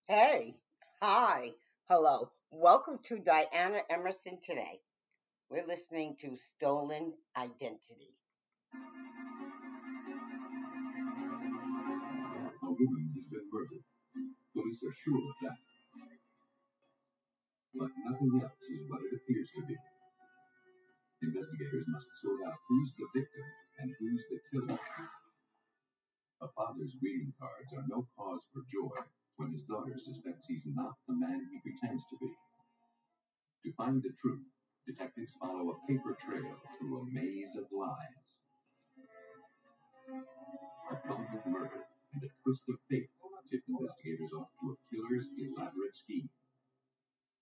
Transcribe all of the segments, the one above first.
Hey, hi, hello. Welcome to Diana Emerson today. We're listening to Stolen Identity. A woman has been murdered. Police are sure of that. But nothing else is what it appears to be. Investigators must sort out who's the victim and who's the killer. A father's greeting cards are no cause for joy when his daughter suspects he's not the man he pretends to be. To find the truth, detectives follow a paper trail through a maze of lies. A bundled murder and a twist of fate tip investigators off to a killer's elaborate scheme.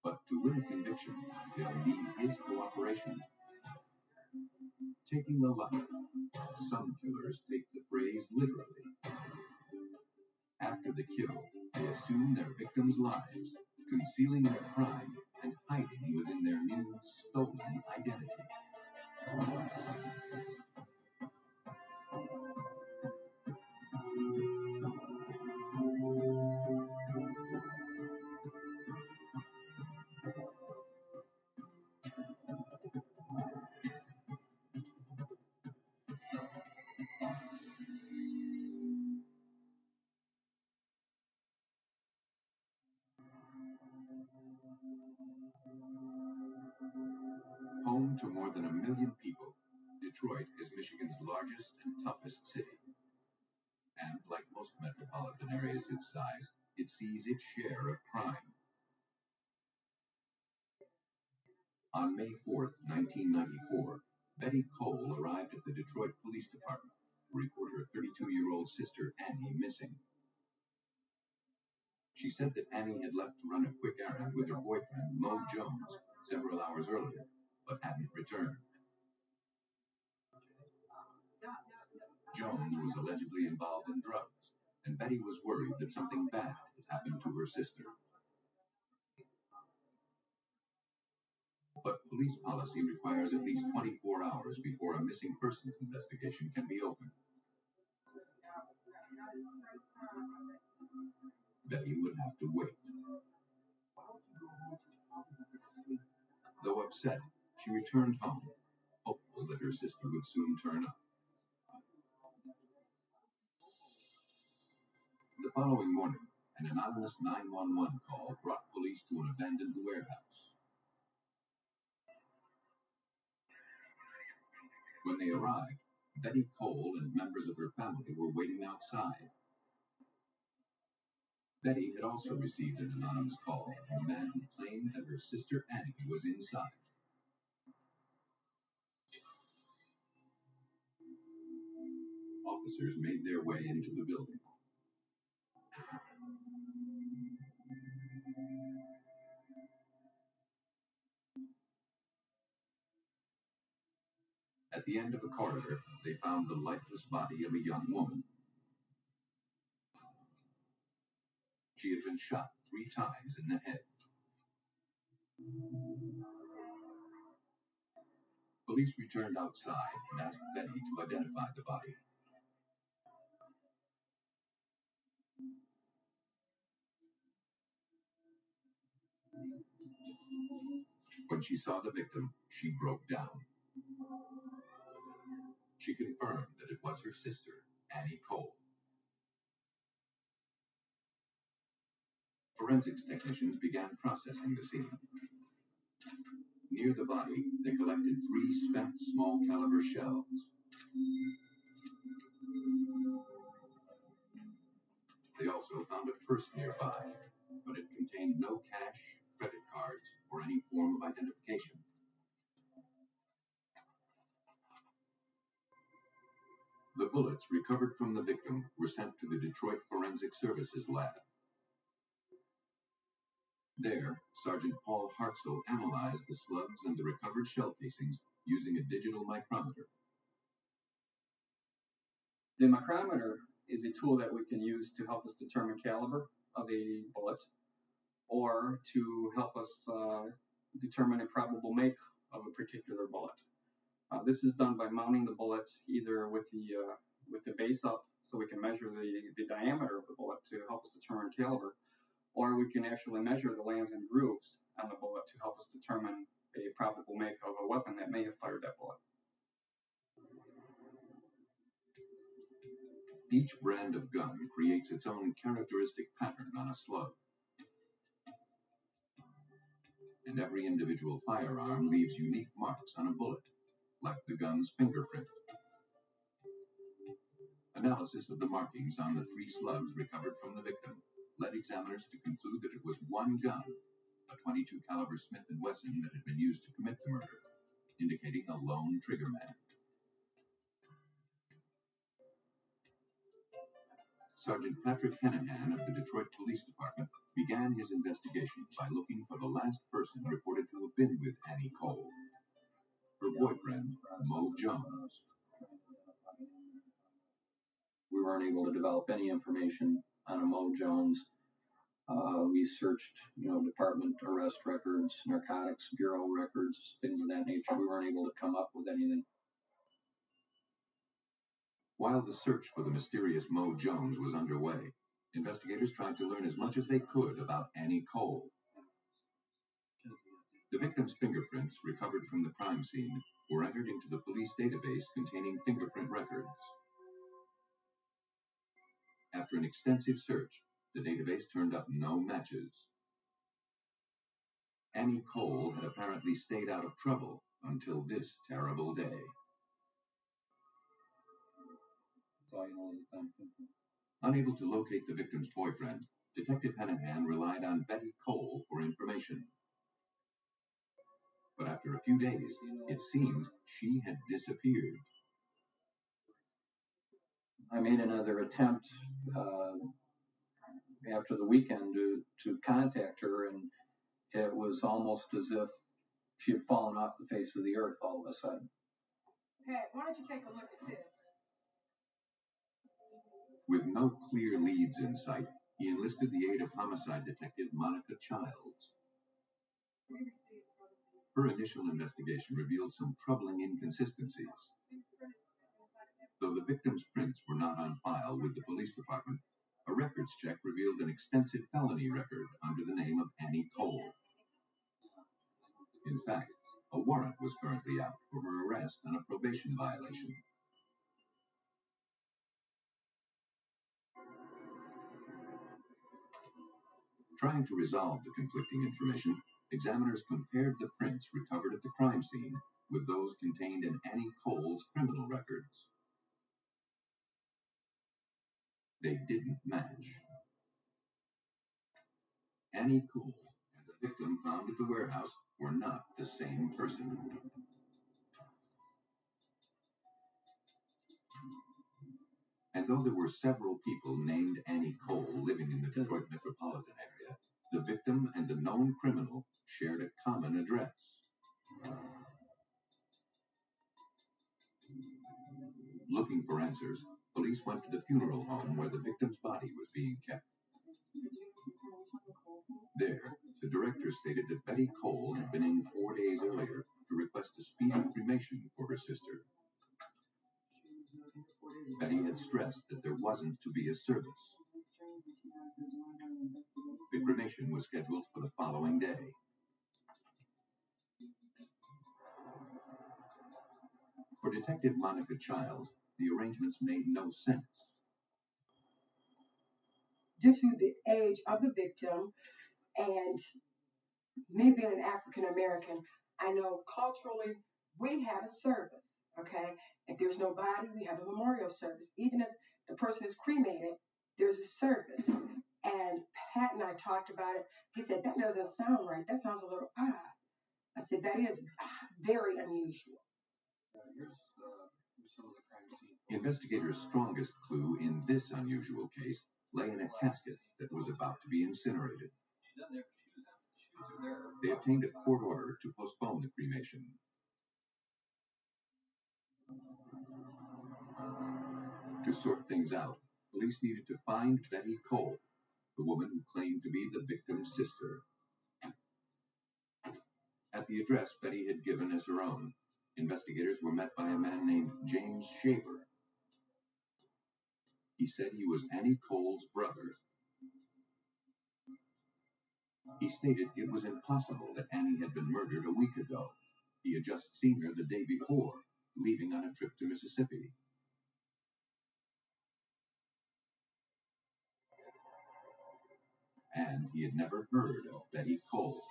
But to win a conviction, they'll need his cooperation. Taking a life. Some killers take the phrase literally. After the kill, they assume their victims' lives, concealing their crime and hiding within their new stolen identity. Home to more than 1 million people, Detroit is Michigan's largest and toughest city. And like most metropolitan areas its size, it sees its share of crime. On May 4th, 1994, Betty Cole arrived at the Detroit Police Department to report her 32-year-old sister Annie missing. She said that Annie had left to run a quick errand with her boyfriend, Mo Jones, several hours earlier, but hadn't returned. Jones was allegedly involved in drugs, and Betty was worried that something bad had happened to her sister. But police policy requires at least 24 hours before a missing persons investigation can be opened. Betty would have to wait. Though upset, she returned home, hopeful that her sister would soon turn up. The following morning, an anonymous 911 call brought police to an abandoned warehouse. When they arrived, Betty Cole and members of her family were waiting outside. Betty had also received an anonymous call from a man who claimed that her sister Annie was inside. Officers made their way into the building. At the end of a corridor, they found the lifeless body of a young woman. She had been shot 3 times in the head. Police returned outside and asked Betty to identify the body. When she saw the victim, she broke down. She confirmed that it was her sister, Annie Cole. Forensics technicians began processing the scene. Near the body, they collected 3 spent small caliber shells. They also found a purse nearby, but it contained no cash, credit cards, or any form of identification. The bullets recovered from the victim were sent to the Detroit Forensic Services Lab. There, Sergeant Paul Hartzell analyzed the slugs and the recovered shell casings using a digital micrometer. The micrometer is a tool that we can use to help us determine caliber of a bullet or to help us determine a probable make of a particular bullet. This is done by mounting the bullet either with the base up so we can measure the diameter of the bullet to help us determine caliber, or we can actually measure the lands and grooves on the bullet to help us determine a probable make of a weapon that may have fired that bullet. Each brand of gun creates its own characteristic pattern on a slug, and every individual firearm leaves unique marks on a bullet, like the gun's fingerprint. Analysis of the markings on the 3 slugs recovered from the victim led examiners to conclude that it was one gun, a .22 caliber Smith & Wesson, that had been used to commit the murder, indicating a lone trigger man. Sergeant Patrick Hennihan of the Detroit Police Department began his investigation by looking for the last person reported to have been with Annie Cole, her boyfriend, Mo Jones. We weren't able to develop any information on a Mo Jones. We searched, department arrest records, narcotics bureau records, things of that nature. We weren't able to come up with anything. While the search for the mysterious Mo Jones was underway, investigators tried to learn as much as they could about Annie Cole. The victim's fingerprints recovered from the crime scene were entered into the police database containing fingerprint records. After an extensive search, the database turned up no matches. Annie Cole had apparently stayed out of trouble until this terrible day. Unable to locate the victim's boyfriend, Detective Hennihan relied on Betty Cole for information. But after a few days, it seemed she had disappeared. I made another attempt after the weekend to contact her, and it was almost as if she had fallen off the face of the earth all of a sudden. Pat, why don't you take a look at this? With no clear leads in sight, he enlisted the aid of homicide detective Monica Childs. Her initial investigation revealed some troubling inconsistencies. Though the victim's prints were not on file with the police department, a records check revealed an extensive felony record under the name of Annie Cole. In fact, a warrant was currently out for her arrest on a probation violation. Trying to resolve the conflicting information, examiners compared the prints recovered at the crime scene with those contained in Annie Cole's criminal records. They didn't match. Annie Cole and the victim found at the warehouse were not the same person. And though there were several people named Annie Cole living in the Detroit metropolitan area, the victim and the known criminal shared a common address. Looking for answers, police went to the funeral home where the victim's body was being kept. There, the director stated that Betty Cole had been in 4 days earlier to request a speedy cremation for her sister. Betty had stressed that there wasn't to be a service. The cremation was scheduled for the following day. For Detective Monica Childs, the arrangements made no sense. Due to the age of the victim and me being an African American, I know culturally we have a service, okay? If there's no body, we have a memorial service. Even if the person is cremated, there's a service. And Pat and I talked about it. He said, that doesn't sound right. That sounds a little odd. I said, that is very unusual. Investigators' strongest clue in this unusual case lay in a casket that was about to be incinerated. They obtained a court order to postpone the cremation. To sort things out, police needed to find Betty Cole, the woman who claimed to be the victim's sister. At the address Betty had given as her own, investigators were met by a man named James Shaver. He said he was Annie Cole's brother. He stated it was impossible that Annie had been murdered a week ago. He had just seen her the day before, leaving on a trip to Mississippi. And he had never heard of Betty Cole.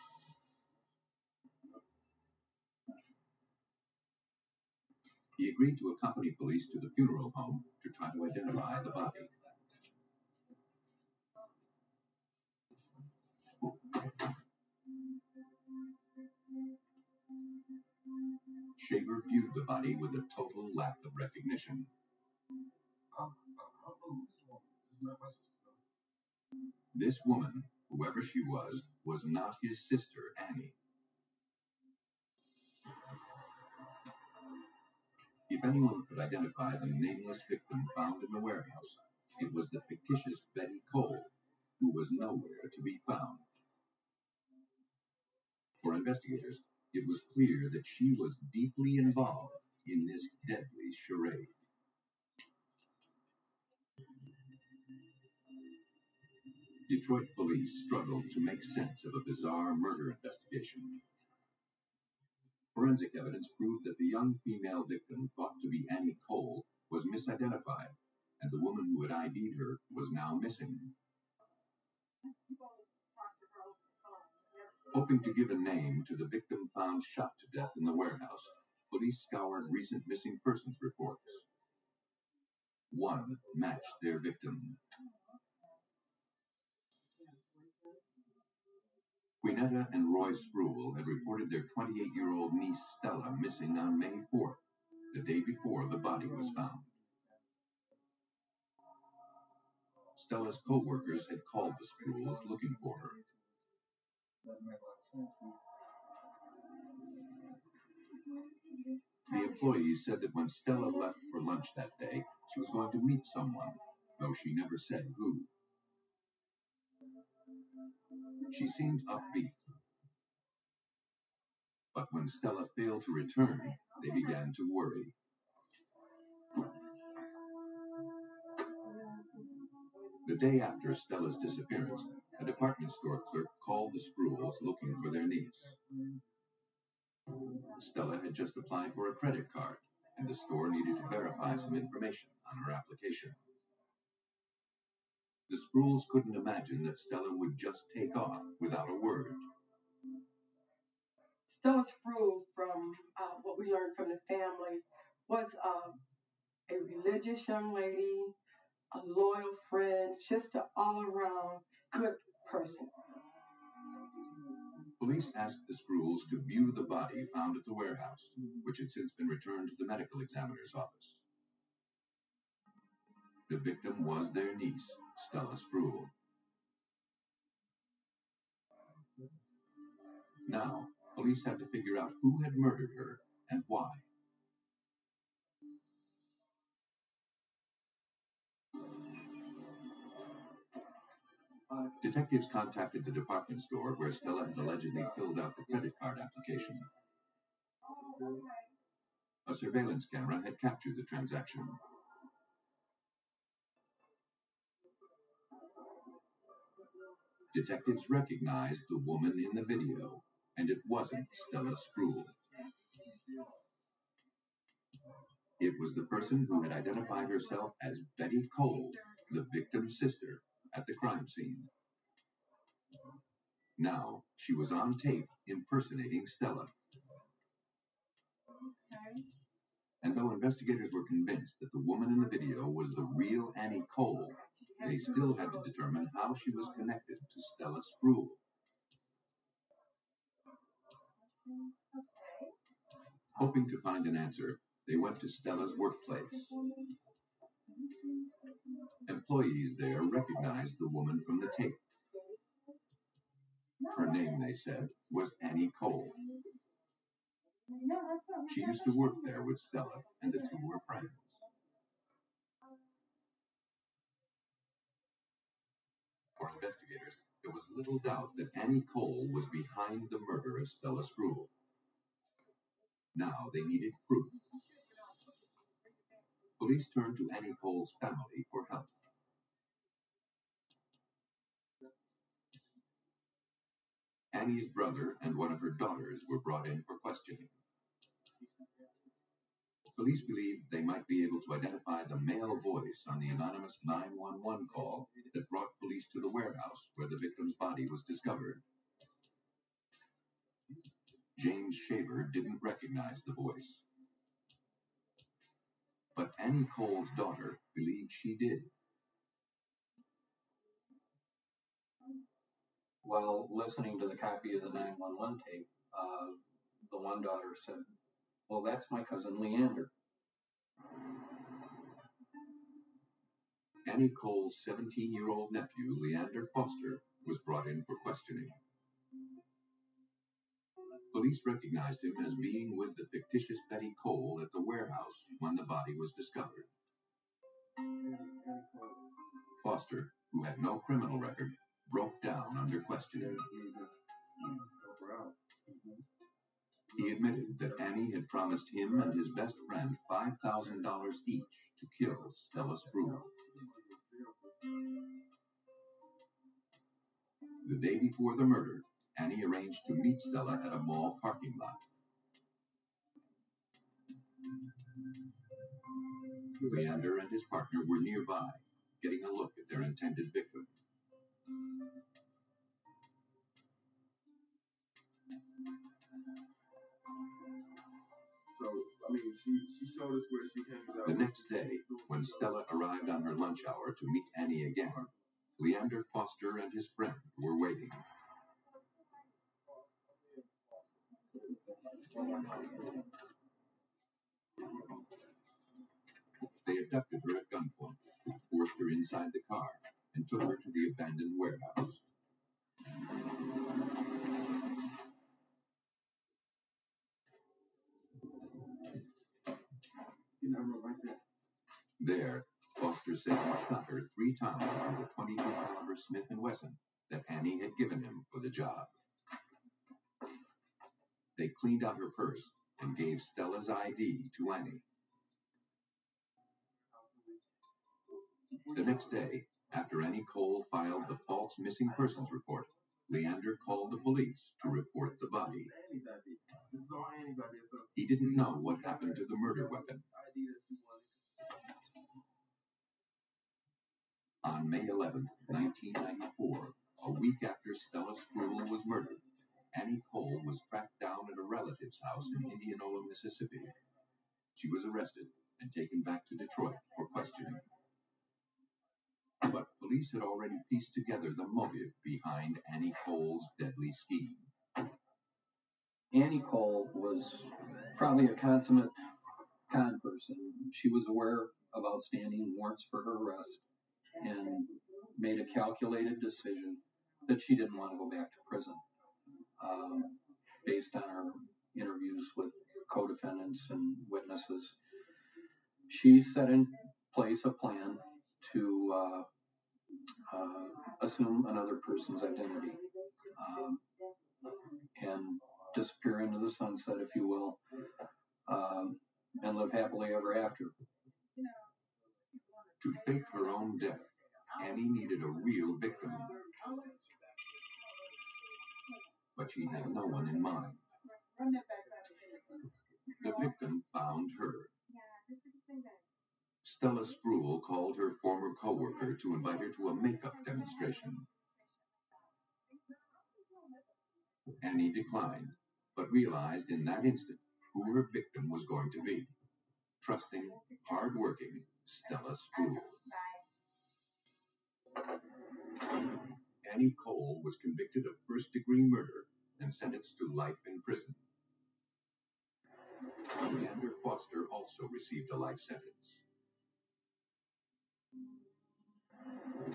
He agreed to accompany police to the funeral home to try to identify the body. Shaver viewed the body with a total lack of recognition. This woman, whoever she was not his sister, Annie. If anyone could identify the nameless victim found in the warehouse, it was the fictitious Betty Cole, who was nowhere to be found. For investigators, it was clear that she was deeply involved in this deadly charade. Detroit police struggled to make sense of a bizarre murder investigation. Forensic evidence proved that the young female victim thought to be Annie Cole was misidentified, and the woman who had ID'd her was now missing. Hoping to give a name to the victim found shot to death in the warehouse, police scoured recent missing persons reports. One matched their victim. Quinetta and Roy Spruill had reported their 28-year-old niece Stella missing on May 4th, the day before the body was found. Stella's co-workers had called the Spruills looking for her. The employees said that when Stella left for lunch that day, she was going to meet someone, though she never said who. She seemed upbeat. But when Stella failed to return, they began to worry. The day after Stella's disappearance, a department store clerk called the Spruills looking for their niece. Stella had just applied for a credit card, and the store needed to verify some information on her application. The Spruills couldn't imagine that Stella would just take off without a word. Stella Sproul, from what we learned from the family, was a religious young lady, a loyal friend, just an all-around good person. Police asked the Spruills to view the body found at the warehouse, which had since been returned to the medical examiner's office. The victim was their niece, Stella Spruill. Now, police had to figure out who had murdered her and why. Detectives contacted the department store where Stella had allegedly filled out the credit card application. A surveillance camera had captured the transaction. Detectives recognized the woman in the video, and it wasn't Stella Spruill. It was the person who had identified herself as Betty Cole, the victim's sister, at the crime scene. Now, she was on tape impersonating Stella. And though investigators were convinced that the woman in the video was the real Annie Cole, they still had to determine how she was connected to Stella Spruill. Hoping to find an answer, they went to Stella's workplace. Employees there recognized the woman from the tape. Her name, they said, was Annie Cole. She used to work there with Stella, and the two were friends. For investigators, there was little doubt that Annie Cole was behind the murder of Stella Spruill. Now they needed proof. Police turned to Annie Cole's family for help. Annie's brother and one of her daughters were brought in for questioning. Police believed they might be able to identify the male voice on the anonymous 911 call that brought police to the warehouse where the victim's body was discovered. James Shaver didn't recognize the voice. But Annie Cole's daughter believed she did. While listening to the copy of the 911 tape, the one daughter said, "Well, that's my cousin Leander." Annie Cole's 17-year-old nephew, Leander Foster, was brought in for questioning. Police recognized him as being with the fictitious Betty Cole at the warehouse when the body was discovered. Foster, who had no criminal record, broke down under questioning. He admitted that Annie had promised him and his best friend $5,000 each to kill Stella Spruill. The day before the murder, Annie arranged to meet Stella at a mall parking lot. Leander and his partner were nearby, getting a look at their intended victim. She showed us where she hangs out. The next day, when Stella arrived on her lunch hour to meet Annie again, Leander Foster and his friend were waiting. They abducted her at gunpoint, forced her inside the car, and took her to the abandoned warehouse. There, Foster said he shot her 3 times with a .22 caliber Smith & Wesson that Annie had given him for the job. They cleaned out her purse and gave Stella's ID to Annie. The next day, after Annie Cole filed the false missing persons report, Leander called the police to report the body. He didn't know what happened to the murder weapon. On May 11, 1994, a week after Stella Spruill was murdered, Annie Cole was tracked down at a relative's house in Indianola, Mississippi. She was arrested and taken back to Detroit for questioning. But police had already pieced together the motive behind Annie Cole's deadly scheme. Annie Cole was probably a consummate con person. She was aware of outstanding warrants for her arrest and made a calculated decision that she didn't want to go back to prison. Based on her interviews with co-defendants and witnesses, she set in place a plan to assume another person's identity and disappear into the sunset, if you will, and live happily ever after. To fake her own death, Annie needed a real victim. But she had no one in mind. The victim found her. Stella Spruill called her former co-worker to invite her to a makeup demonstration. Annie declined, but realized in that instant who her victim was going to be. Trusting, hard-working Stella Spruill. Annie Cole was convicted of first-degree murder and sentenced to life in prison. Leander Foster also received a life sentence.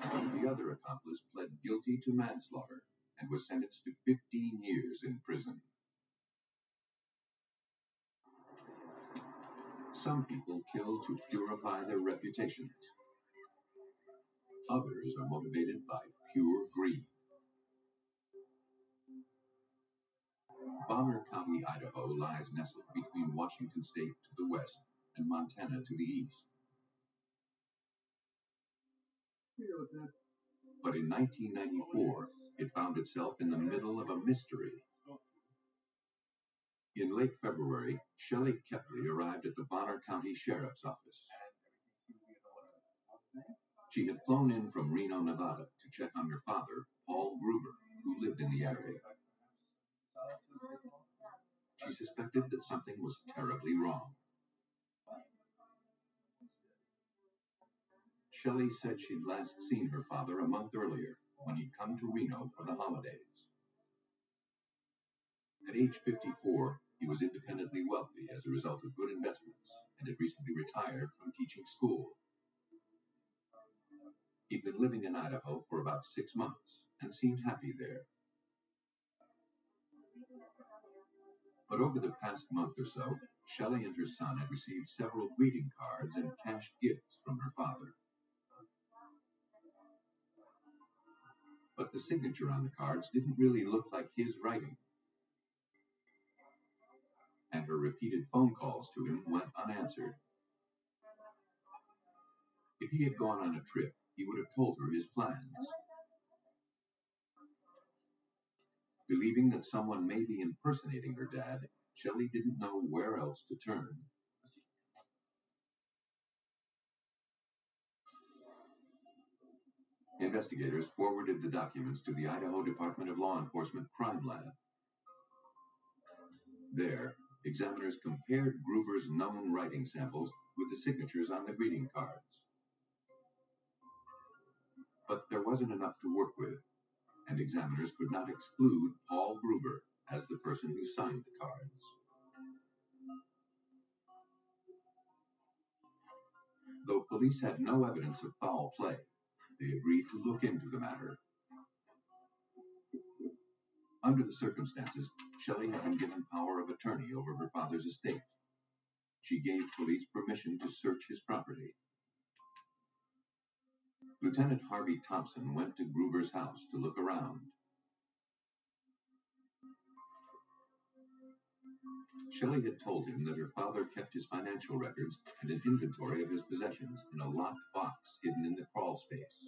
The other accomplice pled guilty to manslaughter and was sentenced to 15 years in prison. Some people kill to purify their reputations. Others are motivated by pure greed. Bonner County, Idaho lies nestled between Washington State to the west and Montana to the east. But in 1994, It found itself in the middle of a mystery. In late February, Shelley Kepley arrived at the Bonner County Sheriff's Office. She had flown in from Reno, Nevada to check on her father, Paul Gruber, who lived in the area. She suspected that something was terribly wrong. Shelley said she'd last seen her father a month earlier when he'd come to Reno for the holidays. At age 54, he was independently wealthy as a result of good investments and had recently retired from teaching school. He'd been living in Idaho for about 6 months and seemed happy there. But over the past month or so, Shelley and her son had received several greeting cards and cash gifts from her father. But the signature on the cards didn't really look like his writing. And her repeated phone calls to him went unanswered. If he had gone on a trip, he would have told her his plans. Believing that someone may be impersonating her dad, Shelley didn't know where else to turn. Investigators forwarded the documents to the Idaho Department of Law Enforcement Crime Lab. There, examiners compared Gruber's known writing samples with the signatures on the greeting cards. But there wasn't enough to work with, and examiners could not exclude Paul Gruber as the person who signed the cards. Though police had no evidence of foul play, they agreed to look into the matter. Under the circumstances, Shelley had been given power of attorney over her father's estate. She gave police permission to search his property. Lieutenant Harvey Thompson went to Gruber's house to look around. Shelley had told him that her father kept his financial records and an inventory of his possessions in a locked box hidden in the crawl space.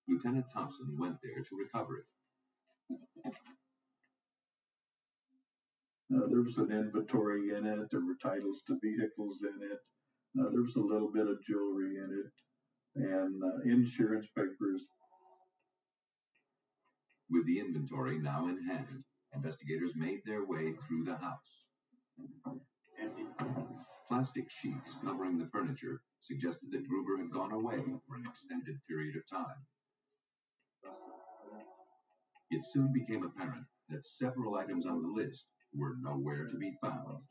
Lieutenant Thompson went there to recover it. There was an inventory in it. There were titles to vehicles in it. There was a little bit of jewelry in it and insurance papers. With the inventory now in hand, investigators made their way through the house. Plastic sheets covering the furniture suggested that Gruber had gone away for an extended period of time. It soon became apparent that several items on the list were nowhere to be found.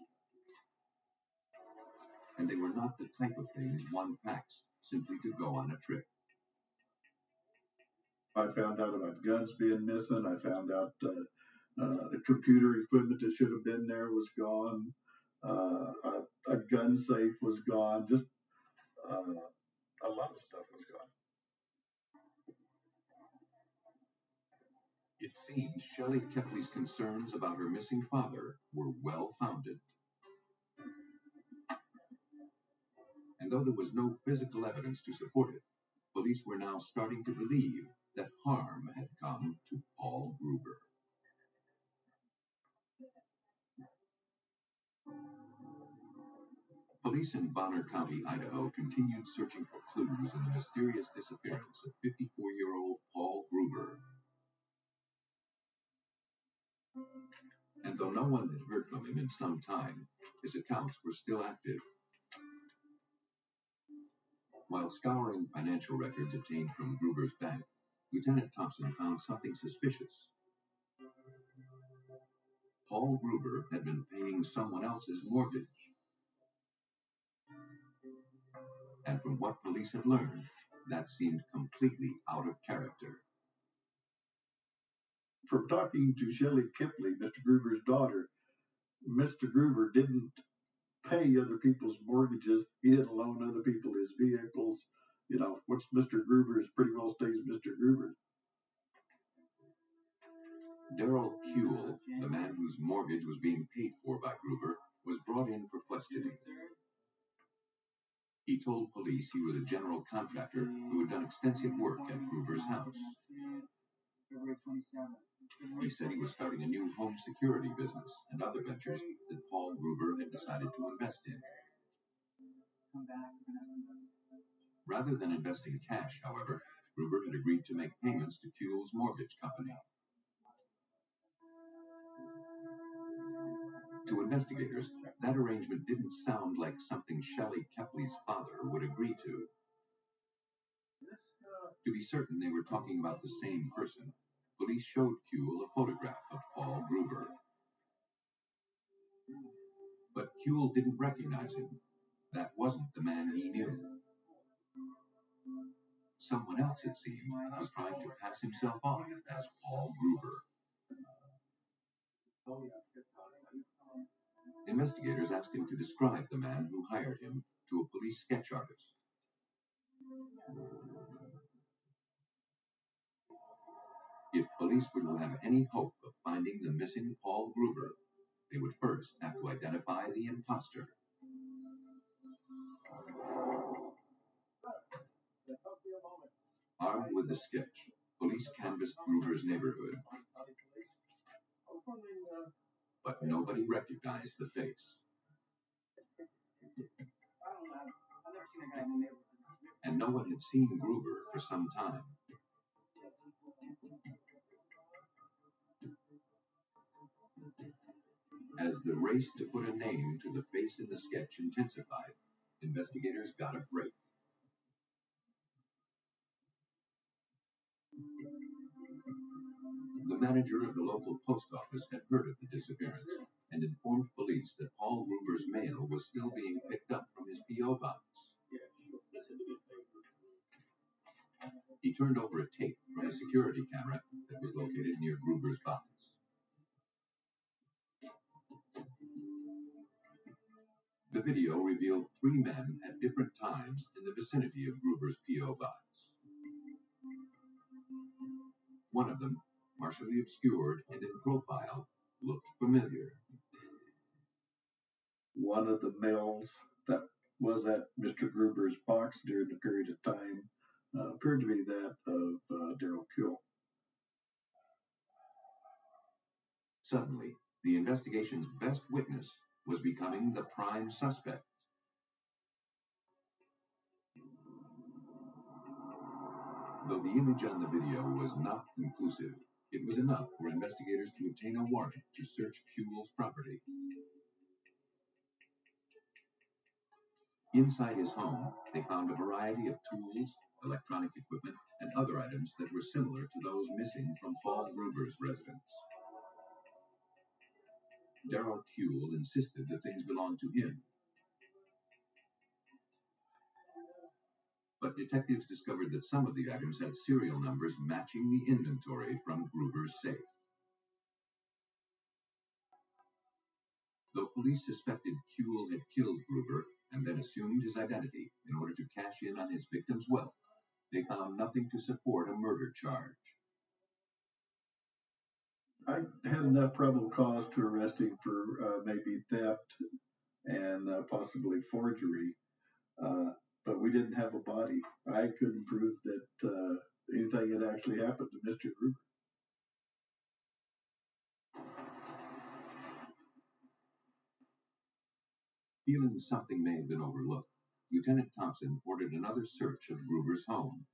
And they were not the type of things one packs simply to go on a trip. I found out about guns being missing. I found out the computer equipment that should have been there was gone. A gun safe was gone. Just a lot of stuff was gone. It seemed Shelley Kepley's concerns about her missing father were well-founded. And though there was no physical evidence to support it, police were now starting to believe that harm had come to Paul Gruber. Police in Bonner County, Idaho, continued searching for clues in the mysterious disappearance of 54-year-old Paul Gruber. And though no one had heard from him in some time, his accounts were still active. While scouring financial records obtained from Gruber's bank, Lieutenant Thompson found something suspicious. Paul Gruber had been paying someone else's mortgage. And from what police had learned, that seemed completely out of character. From talking to Shelley Kepley, Mr. Gruber's daughter, Mr. Gruber didn't pay other people's mortgages. He didn't loan other people his vehicles. You know, what's Mr. Gruber's pretty well stays Mr. Gruber's. Darrell Kuehl, the man whose mortgage was being paid for by Gruber, was brought in for questioning. He told police he was a general contractor who had done extensive work at Gruber's house. He said he was starting a new home security business and other ventures that Paul Gruber had decided to invest in. Rather than investing cash, however, Gruber had agreed to make payments to Kuehl's mortgage company. To investigators, that arrangement didn't sound like something Shelley Kepley's father would agree to. To be certain they were talking about the same person, police showed Kuehl a photograph of Paul Gruber. But Kuehl didn't recognize him. That wasn't the man he knew. Someone else, it seemed, was trying to pass himself off as Paul Gruber. Investigators asked him to describe the man who hired him to a police sketch artist. If police were to have any hope of finding the missing Paul Gruber, they would first have to identify the imposter. Armed with the sketch, police canvassed Gruber's neighborhood, but nobody recognized the face. And no one had seen Gruber for some time. As the race to put a name to the face in the sketch intensified, investigators got a break. The manager of the local post office had heard of the disappearance and informed police that Paul Gruber's mail was still being picked up from his P.O. box. He turned over a tape from a security camera that was located near Gruber's box. The video revealed 3 men at different times in the vicinity of Gruber's P.O. box. One of them, partially obscured and in profile, looked familiar. One of the males that was at Mr. Gruber's box during the period of time appeared to be that of Darrell Kuehl. Suddenly, the investigation's best witness was becoming the prime suspect. Though the image on the video was not conclusive, it was enough for investigators to obtain a warrant to search Kuehl's property. Inside his home, they found a variety of tools, electronic equipment, and other items that were similar to those missing from Paul Gruber's residence. Darrell Kuehl insisted the things belonged to him. But detectives discovered that some of the items had serial numbers matching the inventory from Gruber's safe. Though police suspected Kuehl had killed Gruber and then assumed his identity in order to cash in on his victim's wealth, they found nothing to support a murder charge. I had enough probable cause to arrest him for maybe theft and possibly forgery, but we didn't have a body. I couldn't prove that anything had actually happened to Mr. Gruber. Feeling something may have been overlooked, Lieutenant Thompson ordered another search of Gruber's home.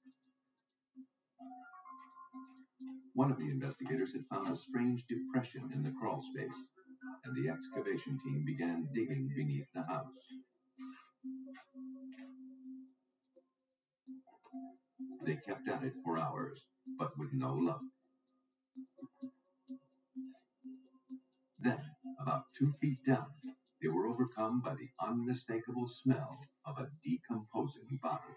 One of the investigators had found a strange depression in the crawl space, and the excavation team began digging beneath the house. They kept at it for hours, but with no luck. Then, about 2 feet down, they were overcome by the unmistakable smell of a decomposing body.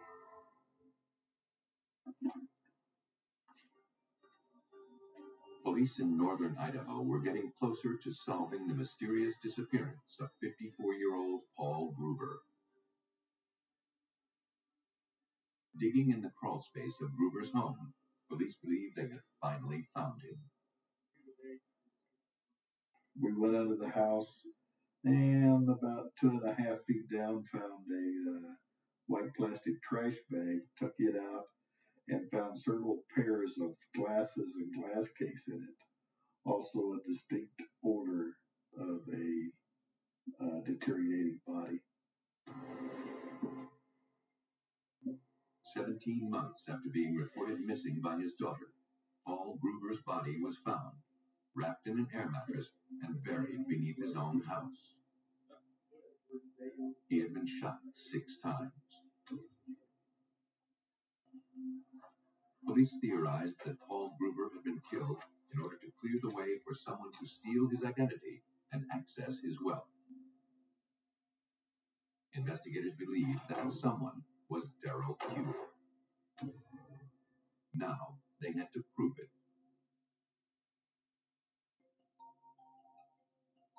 Police in northern Idaho were getting closer to solving the mysterious disappearance of 54-year-old Paul Gruber. Digging in the crawl space of Gruber's home, police believed they had finally found him. We went into the house and about 2.5 feet down found a white plastic trash bag, took it out, and found several pairs of glasses and glass case in it. Also, a distinct odor of a deteriorating body. 17 months after being reported missing by his daughter, Paul Gruber's body was found, wrapped in an air mattress and buried beneath his own house. He had been shot 6 times. Police theorized that Paul Gruber had been killed in order to clear the way for someone to steal his identity and access his wealth. Investigators believed that someone was Darrell Kuehl. Now they had to prove it.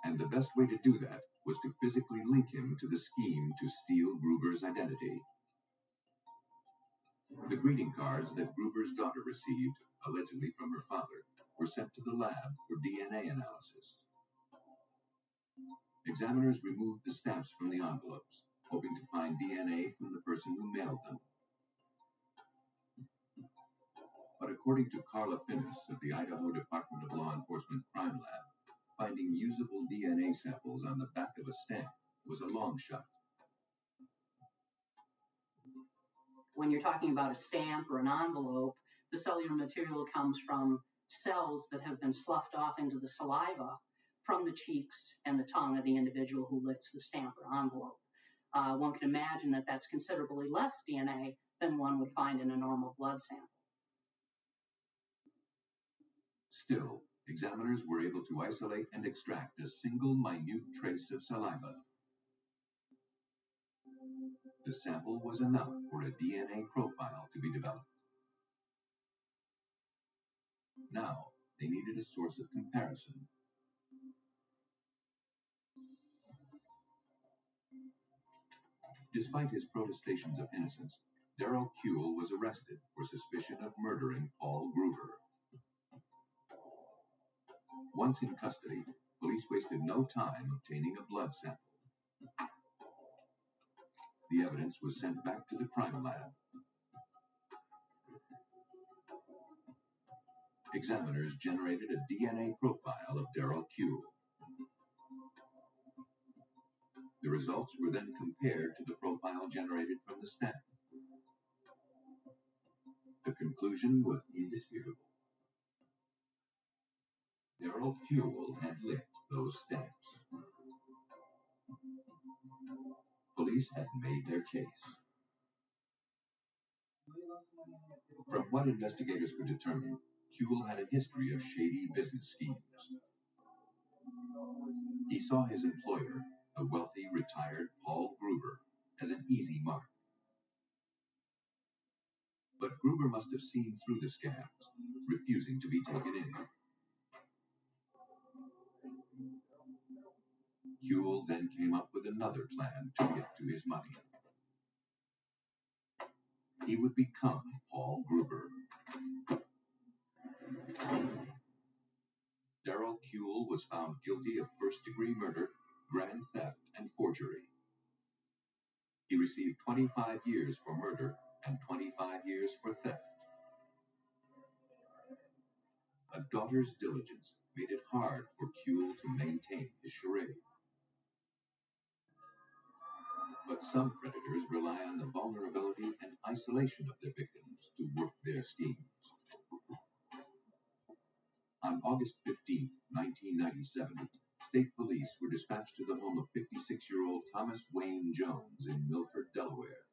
And the best way to do that was to physically link him to the scheme to steal Gruber's identity. The greeting cards that Gruber's daughter received, allegedly from her father, were sent to the lab for DNA analysis. Examiners removed the stamps from the envelopes, hoping to find DNA from the person who mailed them. But according to Carla Finnis of the Idaho Department of Law Enforcement Crime Lab, finding usable DNA samples on the back of a stamp was a long shot. When you're talking about a stamp or an envelope, the cellular material comes from cells that have been sloughed off into the saliva from the cheeks and the tongue of the individual who licks the stamp or envelope. One can imagine that that's considerably less DNA than one would find in a normal blood sample. Still, examiners were able to isolate and extract a single minute trace of saliva. The sample was enough for a DNA profile to be developed. Now, they needed a source of comparison. Despite his protestations of innocence, Darrell Kuehl was arrested for suspicion of murdering Paul Gruber. Once in custody, police wasted no time obtaining a blood sample. The evidence was sent back to the crime lab. Examiners generated a DNA profile of Darrell Kuehl. The results were then compared to the profile generated from the stamp. The conclusion was indisputable. Darrell Kuehl had licked those stamps. Police had made their case. From what investigators could determine, Kuehl had a history of shady business schemes. He saw his employer, the wealthy retired Paul Gruber, as an easy mark. But Gruber must have seen through the scams, refusing to be taken in. Kuehl then came up with another plan to get to his money. He would become Paul Gruber. Darrell Kuehl was found guilty of first-degree murder, grand theft, and forgery. He received 25 years for murder and 25 years for theft. A daughter's diligence made it hard for Kuehl to maintain his charade. But some predators rely on the vulnerability and isolation of their victims to work their schemes. On August 15, 1997, state police were dispatched to the home of 56-year-old Thomas Wayne Jones in Milford, Delaware.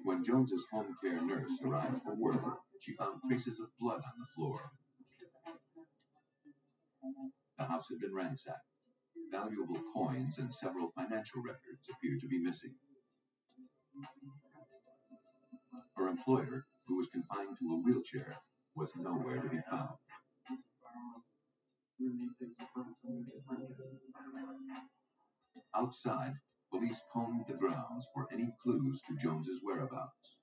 When Jones's home care nurse arrived for work, she found traces of blood on the floor. The house had been ransacked. Valuable coins and several financial records appeared to be missing. Her employer, who was confined to a wheelchair, was nowhere to be found. Outside, police combed the grounds for any clues to Jones's whereabouts.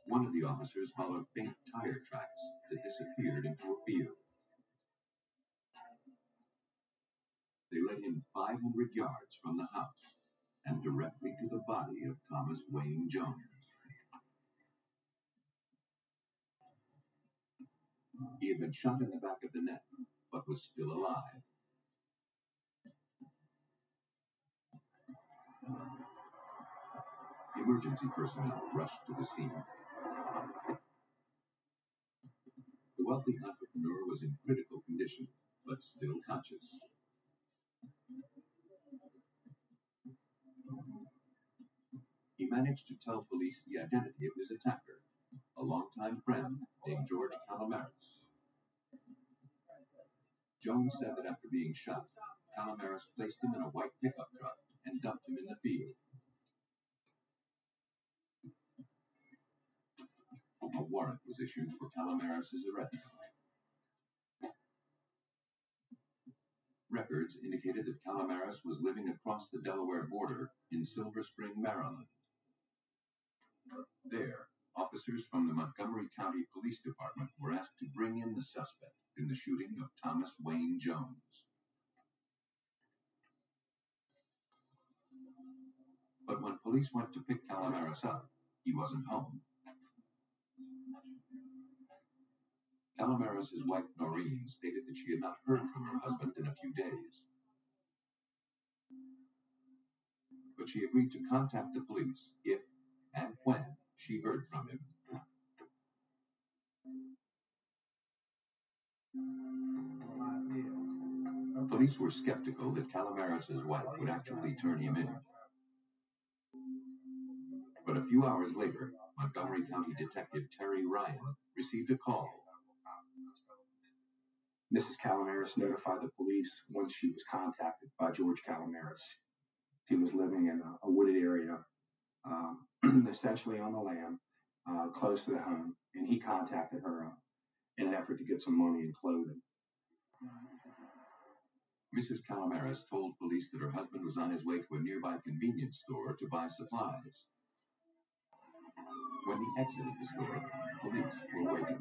One of the officers followed faint tire tracks that disappeared into a field. They led him 500 yards from the house and directly to the body of Thomas Wayne Jones. He had been shot in the back of the neck, but was still alive. Emergency personnel rushed to the scene. The wealthy entrepreneur was in critical condition, but still conscious. He managed to tell police the identity of his attacker, a longtime friend named George Calomares. Jones said that after being shot, Calomares placed him in a white pickup truck and dumped him in the field. A warrant was issued for Calomares' arrest. Records indicated that Calomares was living across the Delaware border in Silver Spring, Maryland. There, officers from the Montgomery County Police Department were asked to bring in the suspect in the shooting of Thomas Wayne Jones. But when police went to pick Calomares up, he wasn't home. Calomares' wife Noreen stated that she had not heard from her husband in a few days. But she agreed to contact the police if and when she heard from him. Police were skeptical that Calomares' wife would actually turn him in. But a few hours later, Montgomery County Detective Terry Ryan received a call. Mrs. Calomares notified the police once she was contacted by George Calomares. He was living in a wooded area, essentially on the land, close to the home, and he contacted her in an effort to get some money and clothing. Mrs. Calomares told police that her husband was on his way to a nearby convenience store to buy supplies. When he exited the store, police were waiting.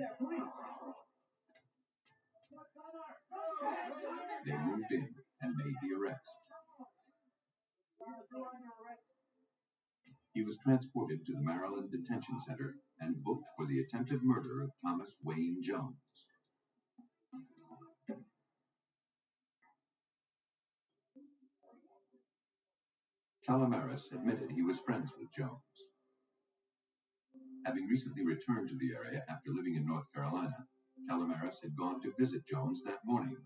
They moved in and made the arrest. He was transported to the Maryland Detention Center and booked for the attempted murder of Thomas Wayne Jones. Calomares admitted he was friends with Jones. Having recently returned to the area after living in North Carolina, Calomares had gone to visit Jones that morning.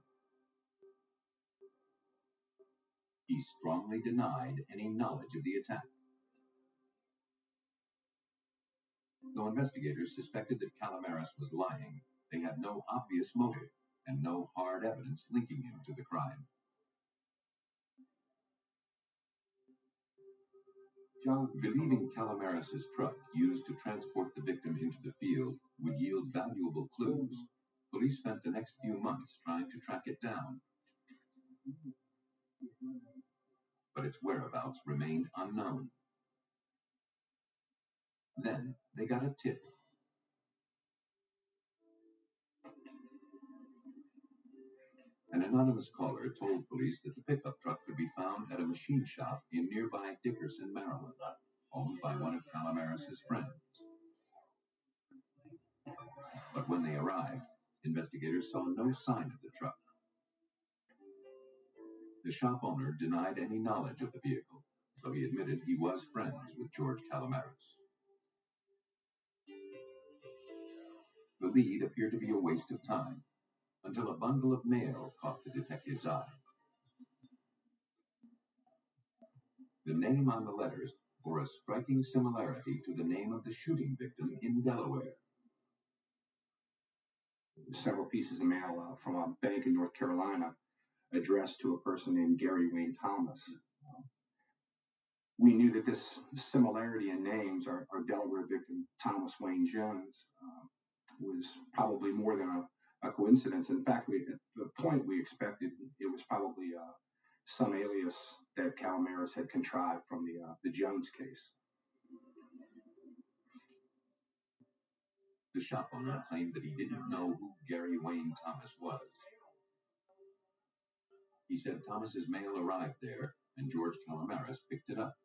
He strongly denied any knowledge of the attack. Though investigators suspected that Calomares was lying, they had no obvious motive and no hard evidence linking him to the crime. Believing Calomares' truck used to transport the victim into the field would yield valuable clues, police spent the next few months trying to track it down. But its whereabouts remained unknown. Then they got a tip. An anonymous caller told police that the pickup truck could be found at a machine shop in nearby Dickerson, Maryland, owned by one of Calomares' friends. But when they arrived, investigators saw no sign of the truck. The shop owner denied any knowledge of the vehicle, though he admitted he was friends with George Calomares. The lead appeared to be a waste of time, until a bundle of mail caught the detective's eye. The name on the letters bore a striking similarity to the name of the shooting victim in Delaware. Several pieces of mail from a bank in North Carolina addressed to a person named Gary Wayne Thomas. We knew that this similarity in names, our Delaware victim Thomas Wayne Jones, was probably more than a coincidence. In fact, at the point we expected it was probably some alias that Calomares had contrived from the Jones case. The shop owner claimed that he didn't know who Gary Wayne Thomas was. He said Thomas's mail arrived there and George Calamares picked it up.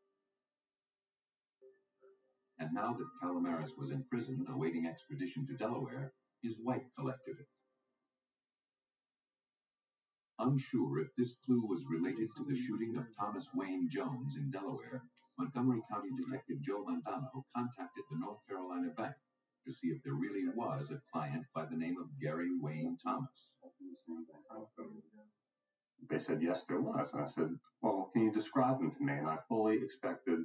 And now that Calamares was in prison awaiting extradition to Delaware, his wife collected it. Unsure if this clue was related to the shooting of Thomas Wayne Jones in Delaware, Montgomery County Detective Joe Landano contacted the North Carolina Bank to see if there really was a client by the name of Gary Wayne Thomas. They said, yes, there was. And I said, well, can you describe them to me? And I fully expected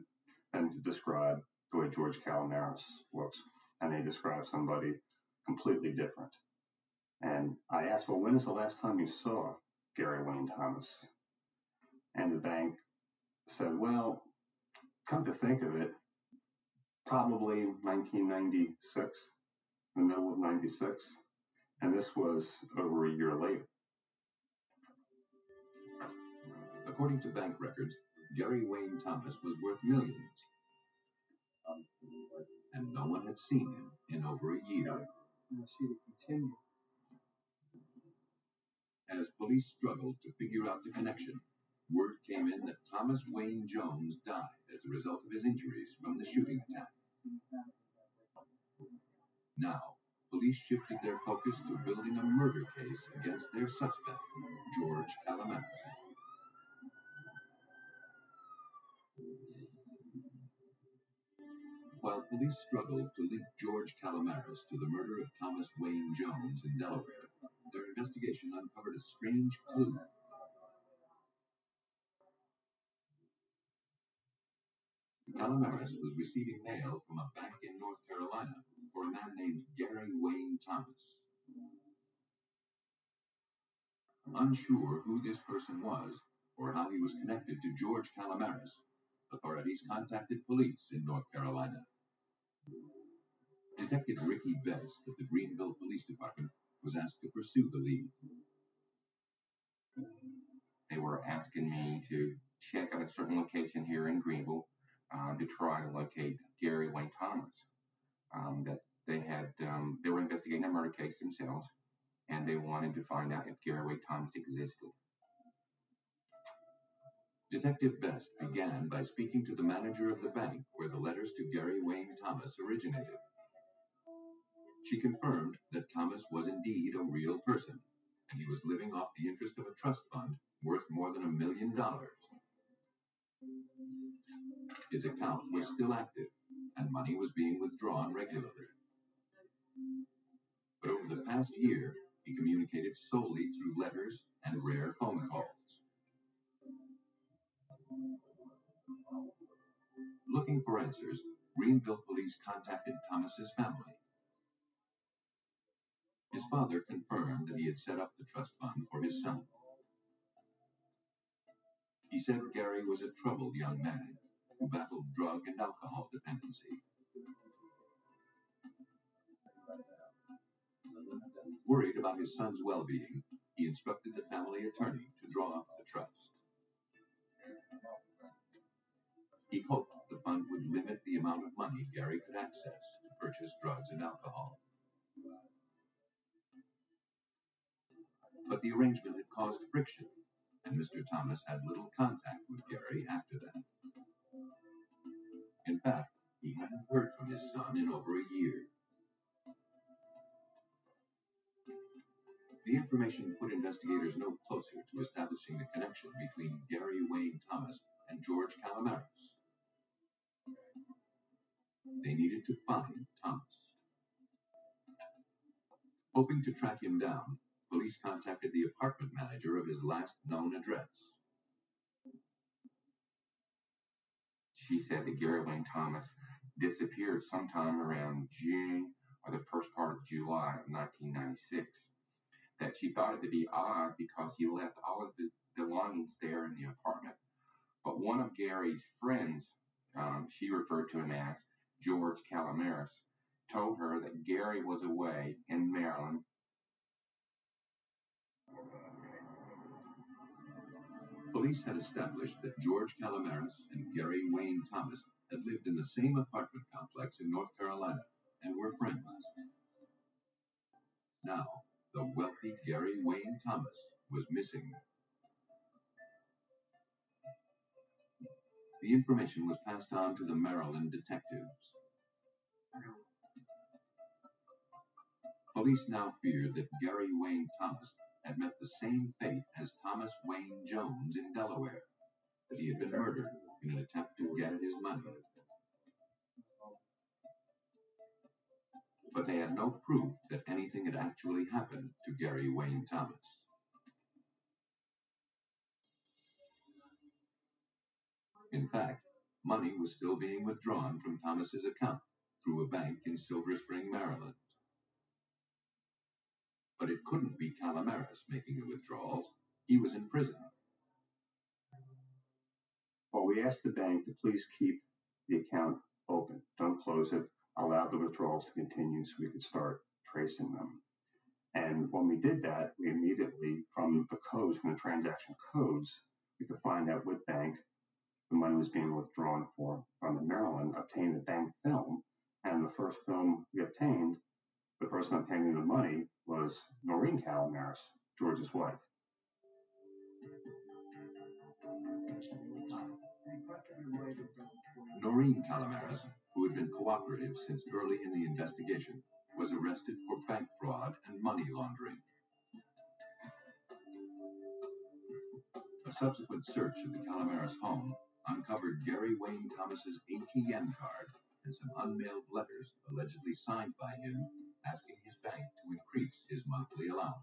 them to describe the way George Calamares looks. And they described somebody completely different. And I asked, well, when is the last time you saw Gary Wayne Thomas? And the bank said, well, come to think of it, probably 1996, the middle of 96. And this was over a year later. According to bank records, Gary Wayne Thomas was worth millions. And no one had seen him in over a year. As police struggled to figure out the connection, word came in that Thomas Wayne Jones died as a result of his injuries from the shooting attack. Now, police shifted their focus to building a murder case against their suspect, George Calamares. While police struggled to link George Calamares to the murder of Thomas Wayne Jones in Delaware, their investigation uncovered a strange clue. Calamares was receiving mail from a bank in North Carolina for a man named Gary Wayne Thomas. Unsure who this person was or how he was connected to George Calamares, authorities contacted police in North Carolina. Detective Ricky Best of the Greenville Police Department was asked to pursue the lead. They were asking me to check at a certain location here in Greenville to try to locate Gary Wayne Thomas. That they were investigating a murder case themselves, and they wanted to find out if Gary Wayne Thomas existed. Detective Best began by speaking to the manager of the bank where the letters to Gary Wayne Thomas originated. She confirmed that Thomas was indeed a real person, and he was living off the interest of a trust fund worth more than $1 million. His account was still active, and money was being withdrawn regularly. But over the past year, he communicated solely through letters and rare phone calls. Looking for answers, Greenville police contacted Thomas's family. His father confirmed that he had set up the trust fund for his son. He said Gary was a troubled young man who battled drug and alcohol dependency. Worried about his son's well-being, he instructed the family attorney to draw up the trust. He hoped the fund would limit the amount of money Gary could access to purchase drugs and alcohol. But the arrangement had caused friction, and Mr. Thomas had little contact with Gary after that. In fact, he hadn't heard from his son in over a year. The information put investigators no closer to establishing the connection between Gary Wayne Thomas and George Calamares. They needed to find Thomas. Hoping to track him down, police contacted the apartment manager of his last known address. She said that Gary Wayne Thomas disappeared sometime around June or the first part of July of 1996. That she thought it to be odd because he left all of his belongings there in the apartment. But one of Gary's friends, she referred to him as George Calamares, told her that Gary was away in Maryland. Police had established that George Calamares and Gary Wayne Thomas had lived in the same apartment complex in North Carolina and were friends. Now, the wealthy Gary Wayne Thomas was missing. The information was passed on to the Maryland detectives. Police now feared that Gary Wayne Thomas had met the same fate as Thomas Wayne Jones in Delaware, that he had been murdered in an attempt to get at his money. But they had no proof that anything had actually happened to Gary Wayne Thomas. In fact, money was still being withdrawn from Thomas's account through a bank in Silver Spring, Maryland. But it couldn't be Calomares making the withdrawals. He was in prison. Well, we asked the bank to please keep the account open. Don't close it. Allow the withdrawals to continue so we could start tracing them. And when we did that, we immediately, from the codes, from the transaction codes, we could find out what bank the money was being withdrawn from in Maryland, obtained the bank film, and the first film we obtained, the person obtaining the money was Noreen Calomares, George's wife. Noreen Calomares, who had been cooperative since early in the investigation, was arrested for bank fraud and money laundering. A subsequent search of the Calomares home uncovered Gary Wayne Thomas's ATM card and some unmailed letters allegedly signed by him asking his bank to increase his monthly allowance.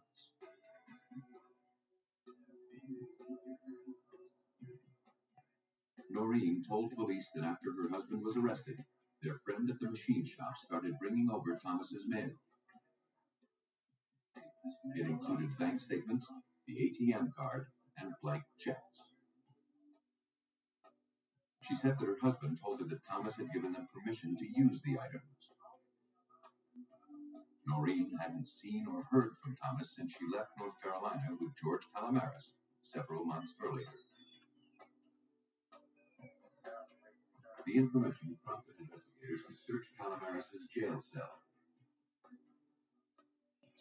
Noreen told police that after her husband was arrested, their friend at the machine shop started bringing over Thomas's mail. It included bank statements, the ATM card, and blank checks. She said that her husband told her that Thomas had given them permission to use the items. Noreen hadn't seen or heard from Thomas since she left North Carolina with George Calomares several months earlier. The information prompted investigators to search Calomares' jail cell.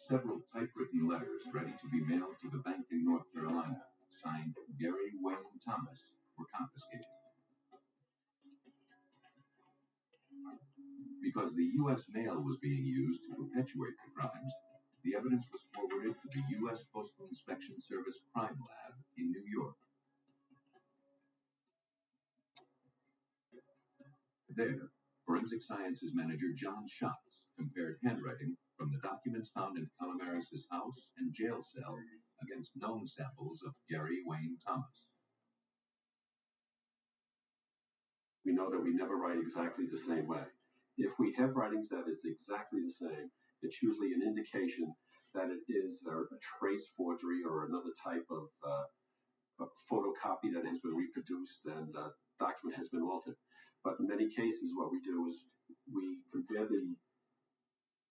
Several typewritten letters ready to be mailed to the bank in North Carolina, signed Gary Wayne Thomas, were confiscated. Because the U.S. mail was being used to perpetuate the crimes, the evidence was forwarded to the U.S. Postal Inspection Service Crime Lab in New York. There, Forensic Sciences manager John Schatz compared handwriting from the documents found in Calomares' house and jail cell against known samples of Gary Wayne Thomas. We know that we never write exactly the same way. If we have writings that is exactly the same, it's usually an indication that it is a trace forgery or another type of photocopy that has been reproduced and the document has been altered. But in many cases, what we do is we compare the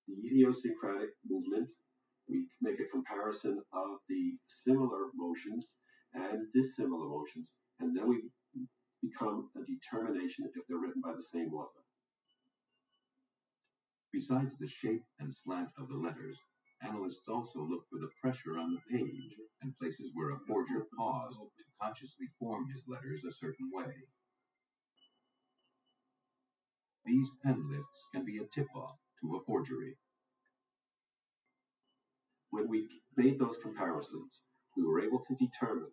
idiosyncratic movement, we make a comparison of the similar motions and dissimilar motions, and then we become a determination if they're written by the same author. Besides the shape and slant of the letters, analysts also look for the pressure on the page and places where a forger paused to consciously form his letters a certain way. These pen lifts can be a tip-off to a forgery. When we made those comparisons, we were able to determine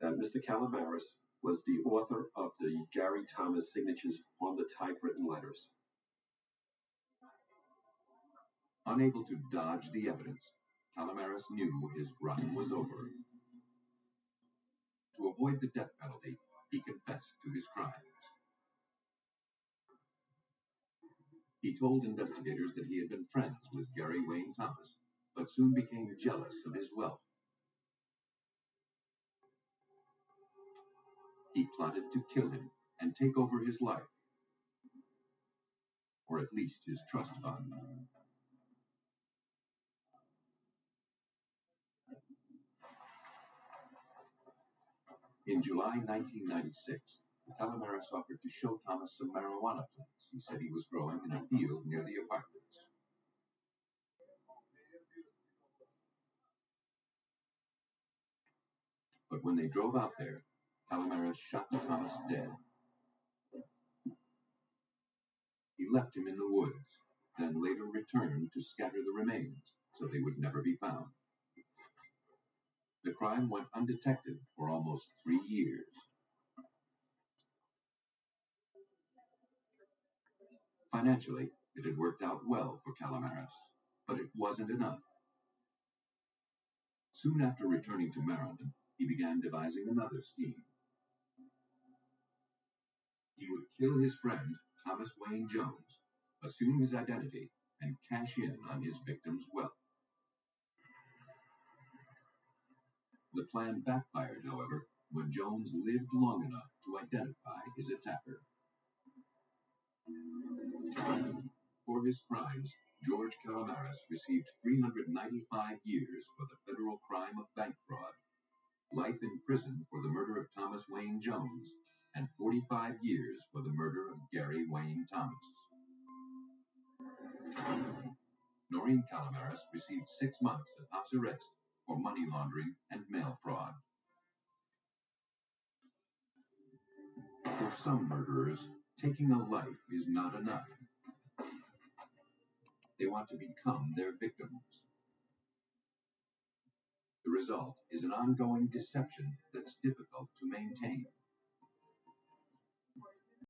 that Mr. Calomares was the author of the Gary Thomas signatures on the typewritten letters. Unable to dodge the evidence, Calomares knew his run was over. To avoid the death penalty, he confessed to his crimes. He told investigators that he had been friends with Gary Wayne Thomas, but soon became jealous of his wealth. He plotted to kill him and take over his life, or at least his trust fund. In July 1996, Calomares offered to show Thomas some marijuana plants he said he was growing in a field near the apartments. But when they drove out there, Calomares shot Thomas dead. left him in the woods, then later returned to scatter the remains so they would never be found. The crime went undetected for almost 3 years. Financially, it had worked out well for Calomares, but it wasn't enough. Soon after returning to Maryland, he began devising another scheme. He would kill his friend, Thomas Wayne Jones, assume his identity, and cash in on his victim's wealth. The plan backfired, however, when Jones lived long enough to identify his attacker. For his crimes, George Calomares received 395 years for the federal crime of bank fraud, life in prison for the murder of Thomas Wayne Jones, and 45 years for the murder of Gary Wayne Thomas. Noreen Calomares received 6 months of house arrest for money laundering and mail fraud. For some murderers, taking a life is not enough. They want to become their victims. The result is an ongoing deception that's difficult to maintain.